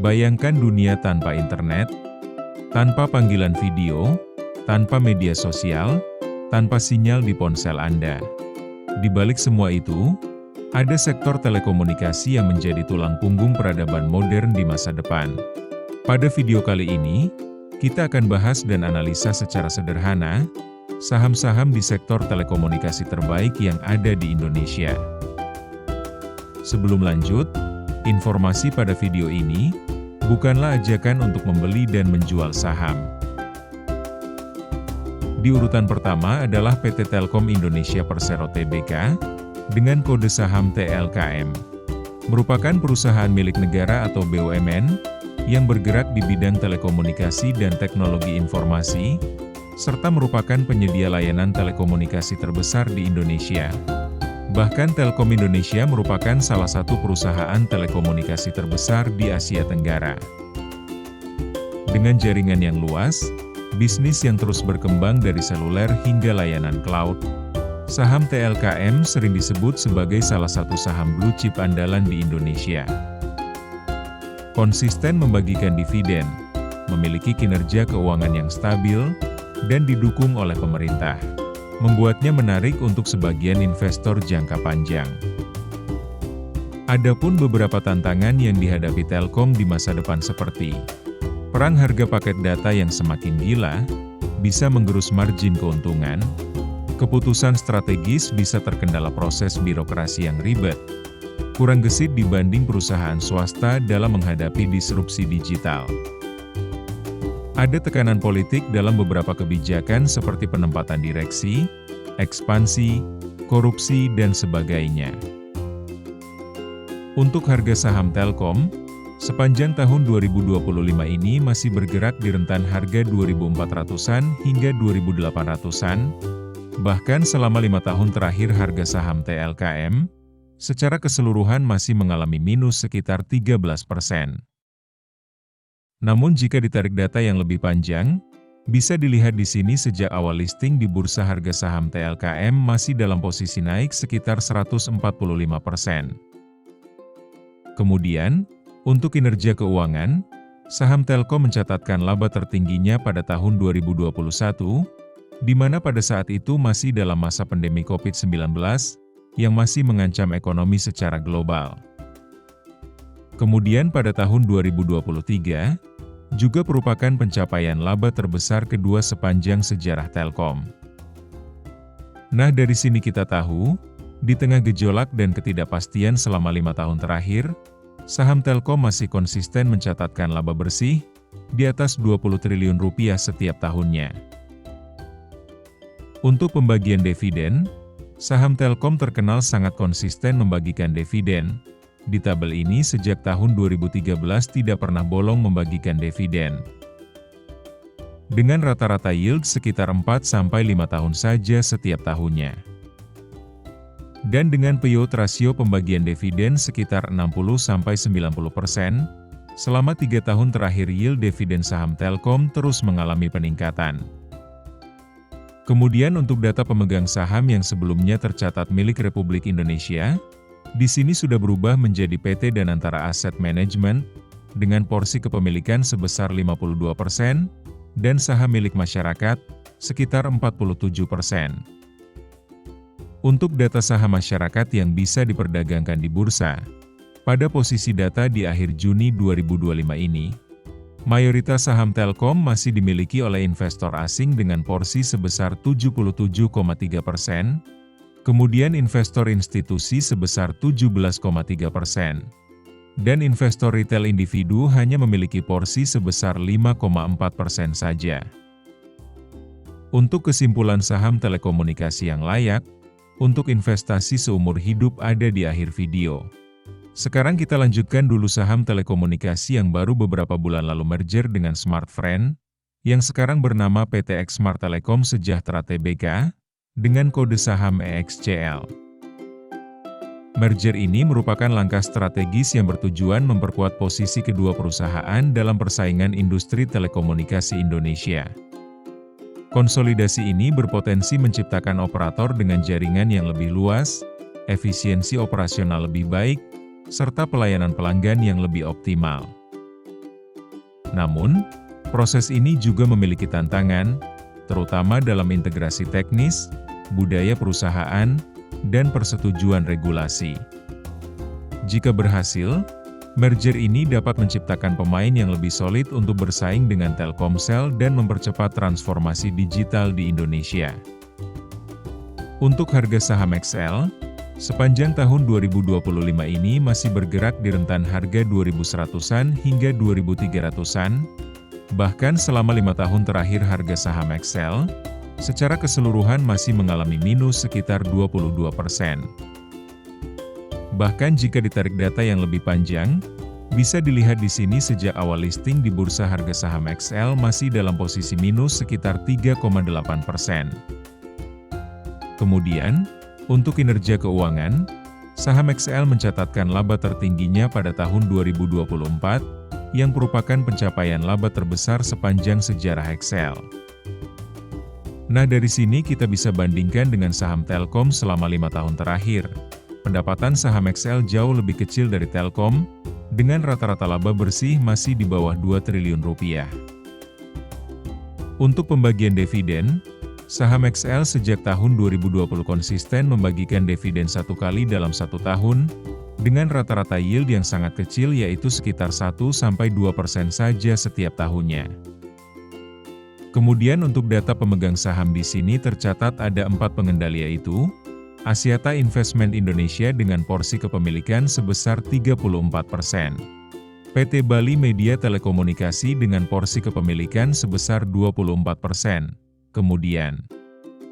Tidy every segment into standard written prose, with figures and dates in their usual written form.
Bayangkan dunia tanpa internet, tanpa panggilan video, tanpa media sosial, tanpa sinyal di ponsel Anda. Di balik semua itu, ada sektor telekomunikasi yang menjadi tulang punggung peradaban modern di masa depan. Pada video kali ini, kita akan bahas dan analisa secara sederhana saham-saham di sektor telekomunikasi terbaik yang ada di Indonesia. Sebelum lanjut, informasi pada video ini bukanlah ajakan untuk membeli dan menjual saham. Di urutan pertama adalah PT Telkom Indonesia Persero Tbk dengan kode saham TLKM. Merupakan perusahaan milik negara atau BUMN yang bergerak di bidang telekomunikasi dan teknologi informasi, serta merupakan penyedia layanan telekomunikasi terbesar di Indonesia. Bahkan Telkom Indonesia merupakan salah satu perusahaan telekomunikasi terbesar di Asia Tenggara. Dengan jaringan yang luas, bisnis yang terus berkembang dari seluler hingga layanan cloud, saham TLKM sering disebut sebagai salah satu saham blue chip andalan di Indonesia. Konsisten membagikan dividen, memiliki kinerja keuangan yang stabil, dan didukung oleh pemerintah, membuatnya menarik untuk sebagian investor jangka panjang. Adapun beberapa tantangan yang dihadapi Telkom di masa depan seperti perang harga paket data yang semakin gila, bisa menggerus margin keuntungan, keputusan strategis bisa terkendala proses birokrasi yang ribet, kurang gesit dibanding perusahaan swasta dalam menghadapi disrupsi digital. Ada tekanan politik dalam beberapa kebijakan seperti penempatan direksi, ekspansi, korupsi, dan sebagainya. Untuk harga saham Telkom, sepanjang tahun 2025 ini masih bergerak di rentan harga 2.400-an hingga 2.800-an, bahkan selama 5 tahun terakhir harga saham TLKM, secara keseluruhan masih mengalami minus sekitar 13%. Namun jika ditarik data yang lebih panjang, bisa dilihat di sini sejak awal listing di bursa harga saham TLKM masih dalam posisi naik sekitar 145%. Kemudian, untuk kinerja keuangan, saham Telkom mencatatkan laba tertingginya pada tahun 2021, di mana pada saat itu masih dalam masa pandemi COVID-19, yang masih mengancam ekonomi secara global. Kemudian pada tahun 2023, juga merupakan pencapaian laba terbesar kedua sepanjang sejarah Telkom. Nah, dari sini kita tahu, di tengah gejolak dan ketidakpastian selama 5 tahun terakhir, saham Telkom masih konsisten mencatatkan laba bersih di atas 20 triliun rupiah setiap tahunnya. Untuk pembagian dividen, saham Telkom terkenal sangat konsisten membagikan dividen. Di tabel ini sejak tahun 2013 tidak pernah bolong membagikan dividen. Dengan rata-rata yield sekitar 4-5 tahun saja setiap tahunnya. Dan dengan payout rasio pembagian dividen sekitar 60-90%, selama 3 tahun terakhir yield dividen saham Telkom terus mengalami peningkatan. Kemudian untuk data pemegang saham yang sebelumnya tercatat milik Republik Indonesia, di sini sudah berubah menjadi PT Danantara Asset Management, dengan porsi kepemilikan sebesar 52%, dan saham milik masyarakat, sekitar 47%. Untuk data saham masyarakat yang bisa diperdagangkan di bursa, pada posisi data di akhir Juni 2025 ini, mayoritas saham Telkom masih dimiliki oleh investor asing dengan porsi sebesar 77,3%, kemudian investor institusi sebesar 17,3%, dan investor retail individu hanya memiliki porsi sebesar 5,4% saja. Untuk kesimpulan saham telekomunikasi yang layak untuk investasi seumur hidup ada di akhir video. Sekarang kita lanjutkan dulu saham telekomunikasi yang baru beberapa bulan lalu merger dengan Smartfren, yang sekarang bernama PT X Smart Telekom Sejahtera Tbk, dengan kode saham EXCL. Merger ini merupakan langkah strategis yang bertujuan memperkuat posisi kedua perusahaan dalam persaingan industri telekomunikasi Indonesia. Konsolidasi ini berpotensi menciptakan operator dengan jaringan yang lebih luas, efisiensi operasional lebih baik, serta pelayanan pelanggan yang lebih optimal. Namun, proses ini juga memiliki tantangan, terutama dalam integrasi teknis, budaya perusahaan, dan persetujuan regulasi. Jika berhasil, merger ini dapat menciptakan pemain yang lebih solid untuk bersaing dengan Telkomsel dan mempercepat transformasi digital di Indonesia. Untuk harga saham XL, sepanjang tahun 2025 ini masih bergerak di rentan harga 2.100-an hingga 2.300-an, bahkan selama 5 tahun terakhir harga saham XL, secara keseluruhan masih mengalami minus sekitar 22%. Bahkan jika ditarik data yang lebih panjang, bisa dilihat di sini sejak awal listing di bursa harga saham XL masih dalam posisi minus sekitar 3,8%. Kemudian, untuk kinerja keuangan, saham XL mencatatkan laba tertingginya pada tahun 2024, yang merupakan pencapaian laba terbesar sepanjang sejarah XL. Nah, dari sini kita bisa bandingkan dengan saham Telkom selama 5 tahun terakhir. Pendapatan saham XL jauh lebih kecil dari Telkom, dengan rata-rata laba bersih masih di bawah 2 triliun rupiah. Untuk pembagian dividen, saham XL sejak tahun 2020 konsisten membagikan dividen 1 kali dalam 1 tahun, dengan rata-rata yield yang sangat kecil yaitu sekitar 1-2% saja setiap tahunnya. Kemudian untuk data pemegang saham di sini tercatat ada 4 pengendali yaitu Axiata Investment Indonesia dengan porsi kepemilikan sebesar 34%, PT Bali Media Telekomunikasi dengan porsi kepemilikan sebesar 24%, kemudian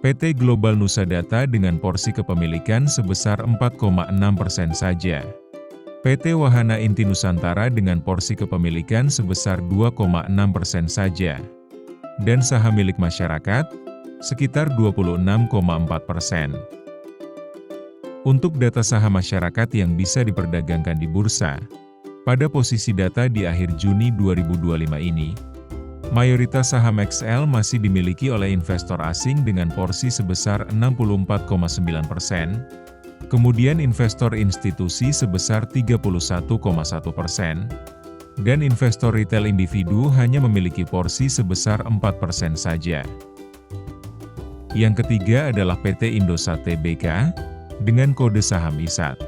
PT Global Nusa Data dengan porsi kepemilikan sebesar 4,6% saja. PT Wahana Inti Nusantara dengan porsi kepemilikan sebesar 2,6% saja. Dan saham milik masyarakat, sekitar 26,4%. Untuk data saham masyarakat yang bisa diperdagangkan di bursa, pada posisi data di akhir Juni 2025 ini, mayoritas saham XL masih dimiliki oleh investor asing dengan porsi sebesar 64,9%, kemudian investor institusi sebesar 31,1%, dan investor retail individu hanya memiliki porsi sebesar 4% saja. Yang ketiga adalah PT Indosat Tbk, dengan kode saham ISAT.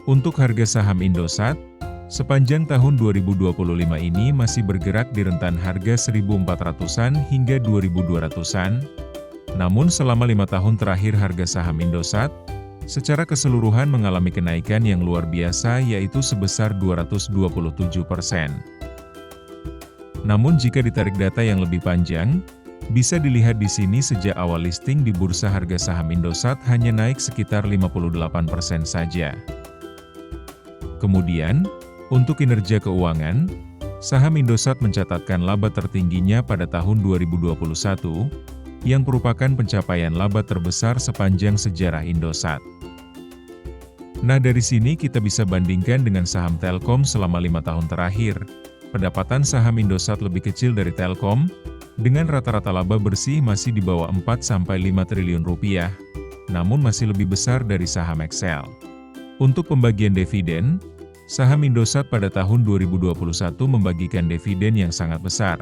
Untuk harga saham Indosat, sepanjang tahun 2025 ini masih bergerak di rentan harga 1.400-an hingga 2.200-an. Namun selama 5 tahun terakhir harga saham Indosat, secara keseluruhan mengalami kenaikan yang luar biasa yaitu sebesar 227%. Namun jika ditarik data yang lebih panjang, bisa dilihat di sini sejak awal listing di bursa harga saham Indosat hanya naik sekitar 58% saja. Kemudian, untuk kinerja keuangan, saham Indosat mencatatkan laba tertingginya pada tahun 2021, yang merupakan pencapaian laba terbesar sepanjang sejarah Indosat. Nah, dari sini kita bisa bandingkan dengan saham Telkom selama 5 tahun terakhir. Pendapatan saham Indosat lebih kecil dari Telkom, dengan rata-rata laba bersih masih di bawah 4-5 triliun rupiah, namun masih lebih besar dari saham XL. Untuk pembagian dividen, saham Indosat pada tahun 2021 membagikan dividen yang sangat besar,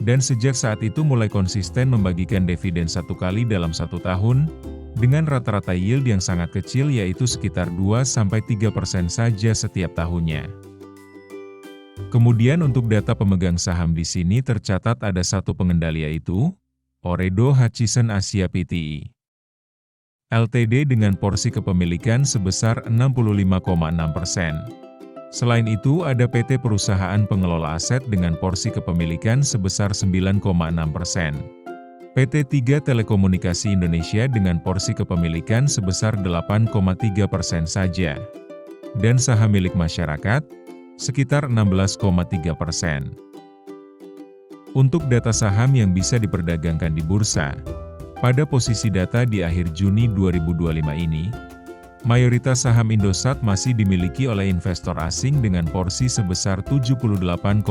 dan sejak saat itu mulai konsisten membagikan dividen 1 kali dalam 1 tahun, dengan rata-rata yield yang sangat kecil yaitu sekitar 2-3% saja setiap tahunnya. Kemudian untuk data pemegang saham di sini tercatat ada 1 pengendali yaitu Ooredoo Hutchison Asia Pte. Ltd dengan porsi kepemilikan sebesar 65,6%. Selain itu ada PT Perusahaan Pengelola Aset dengan porsi kepemilikan sebesar 9,6%. PT 3 Telekomunikasi Indonesia dengan porsi kepemilikan sebesar 8,3% saja. Dan saham milik masyarakat, sekitar 16,3%. Untuk data saham yang bisa diperdagangkan di bursa, pada posisi data di akhir Juni 2025 ini, mayoritas saham Indosat masih dimiliki oleh investor asing dengan porsi sebesar 78,4%.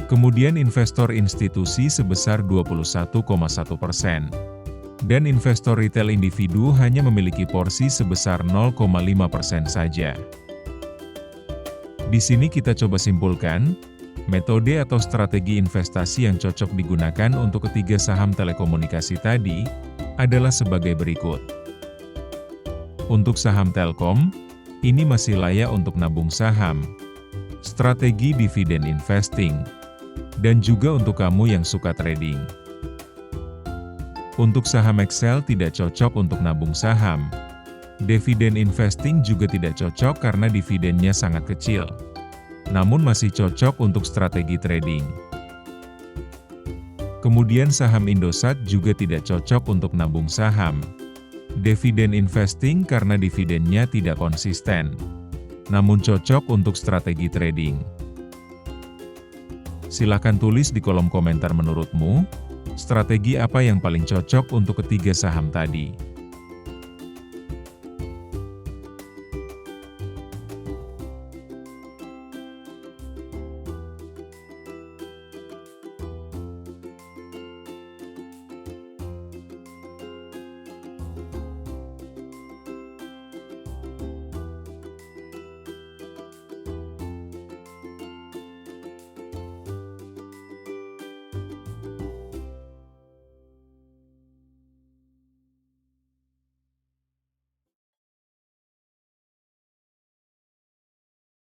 Kemudian investor institusi sebesar 21,1%. Dan investor retail individu hanya memiliki porsi sebesar 0,5% saja. Di sini kita coba simpulkan, metode atau strategi investasi yang cocok digunakan untuk ketiga saham telekomunikasi tadi adalah sebagai berikut. Untuk saham Telkom, ini masih layak untuk nabung saham, strategi dividen investing, dan juga untuk kamu yang suka trading. Untuk saham Excel tidak cocok untuk nabung saham. Dividen investing juga tidak cocok karena dividennya sangat kecil. Namun masih cocok untuk strategi trading. Kemudian saham Indosat juga tidak cocok untuk nabung saham. Dividen investing karena dividennya tidak konsisten. Namun cocok untuk strategi trading. Silakan tulis di kolom komentar menurutmu, strategi apa yang paling cocok untuk ketiga saham tadi.